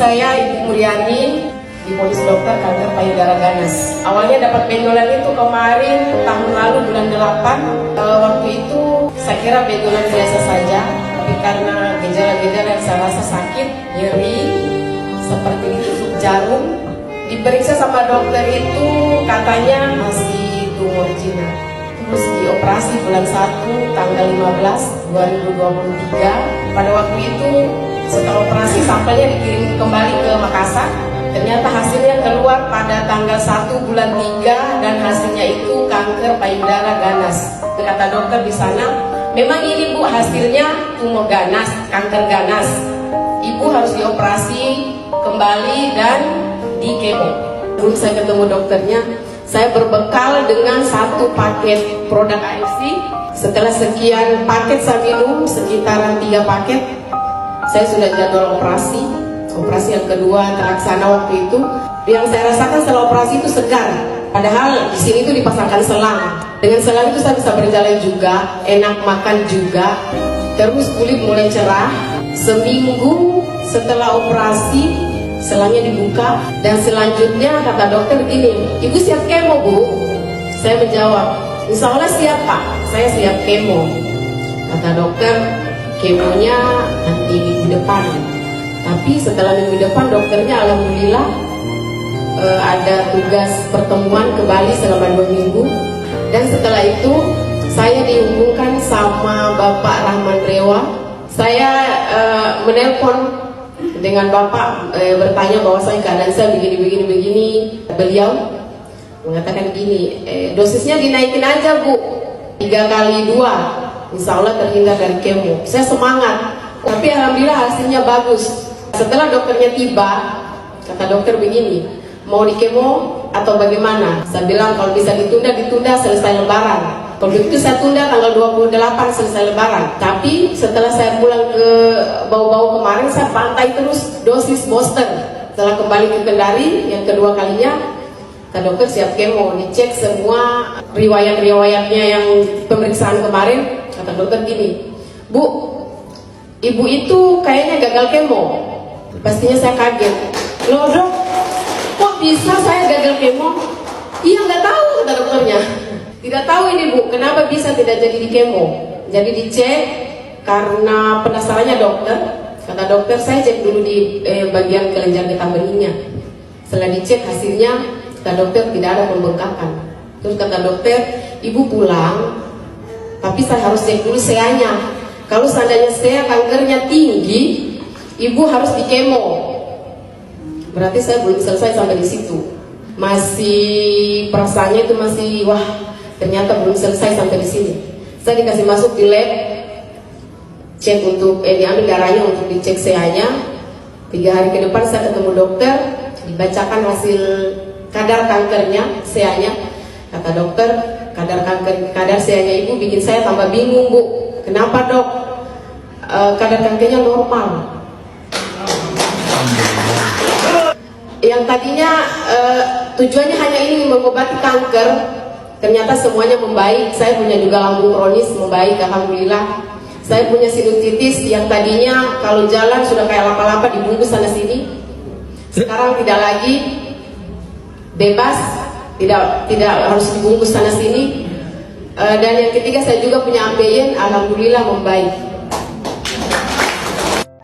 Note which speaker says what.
Speaker 1: saya Ibu Muriani, diponis dokter kanker payudara ganas. Awalnya dapat benjolan itu kemarin tahun lalu bulan 8. Waktu itu saya kira benjolan biasa saja, tapi karena gejala-gejala yang saya rasa sakit, nyeri, seperti ditusuk jarum, diperiksa sama dokter itu katanya masih tumor jinak. Terus dioperasi bulan 1 tanggal 15 2023. Pada waktu itu setelah operasi sampelnya dikirim kembali ke Makassar. Ternyata hasilnya keluar pada tanggal 1 bulan 3 dan hasilnya itu kanker payudara ganas. Kata dokter di sana, memang ini Bu hasilnya tumor ganas, kanker ganas. Ibu harus dioperasi kembali dan di kemo. Dulu saya ketemu dokternya, saya berbekal dengan 1 paket produk AFC. Setelah sekian paket saya minum, sekitaran 3 paket, saya sudah jadwal operasi. Operasi yang kedua terlaksana waktu itu. Yang saya rasakan setelah operasi itu segar. Padahal di sini itu dipasangkan selang. Dengan selang itu saya bisa berjalan juga, enak makan juga. Terus kulit mulai cerah. Seminggu setelah operasi, selangnya dibuka. Dan selanjutnya kata dokter gini, Ibu siap kemo Bu? Saya menjawab, insya Allah siap Pak, saya siap kemo. Kata dokter, kemonya nanti minggu depan. Tapi setelah minggu depan dokternya alhamdulillah ada tugas pertemuan ke Bali selama 2 minggu. Dan setelah itu saya dihubungkan sama Bapak Rahman Rewa. Saya menelpon dengan Bapak bertanya bahwasanya keadaan saya begini. Beliau mengatakan gini, dosisnya dinaikin aja Bu, 3 kali 2, insya Allah terhindar dari kemo. Saya semangat, tapi alhamdulillah hasilnya bagus. Setelah dokternya tiba, kata dokter begini, mau di kemo atau bagaimana? Saya bilang kalau bisa ditunda selesai lebaran. Kalau begitu saya tunda tanggal 28 selesai lebaran. Tapi setelah saya pulang ke Bau-Bau kemarin, saya pantai terus dosis booster. Setelah kembali ke Kendari yang kedua kalinya, kata dokter siap kemo. Dicek semua riwayat-riwayatnya yang pemeriksaan kemarin. Kata dokter gini, Bu, Ibu itu kayaknya gagal kemo. Pastinya saya kaget. Loh dok, kok bisa saya gagal kemo? Iya nggak tahu kata dokternya. Tidak tahu ini Bu, kenapa bisa tidak jadi di kemo. Jadi dicek karena penasarannya dokter. Kata dokter saya cek dulu di bagian kelenjar getah benihnya. Setelah dicek hasilnya, kata dokter tidak ada pembengkakan. Terus kata dokter, Ibu pulang, tapi saya harus cek dulu SEA-nya. Kalau seandainya SEA kankernya tinggi, Ibu harus di kemo. Berarti saya belum selesai sampai di situ. Masih perasaannya itu masih wah, ternyata belum selesai sampai di sini. Saya dikasih masuk di lab, cek untuk diambil darahnya untuk dicek SEA-nya. 3 hari ke depan saya ketemu dokter, dibacakan hasil kadar kankernya, SEA-nya. Kata dokter, kadar SEA-nya Ibu bikin saya tambah bingung Bu. Kenapa dok? Kadar kankernya normal. Yang tadinya tujuannya hanya ini mengobati kanker, ternyata semuanya membaik. Saya punya juga lambung kronis membaik, alhamdulillah. Saya punya sinusitis yang tadinya kalau jalan sudah kayak lapa-lapa dibungkus sana sini. Sekarang tidak lagi, bebas, tidak harus dibungkus sana sini. Dan yang ketiga saya juga punya ambeien, alhamdulillah membaik.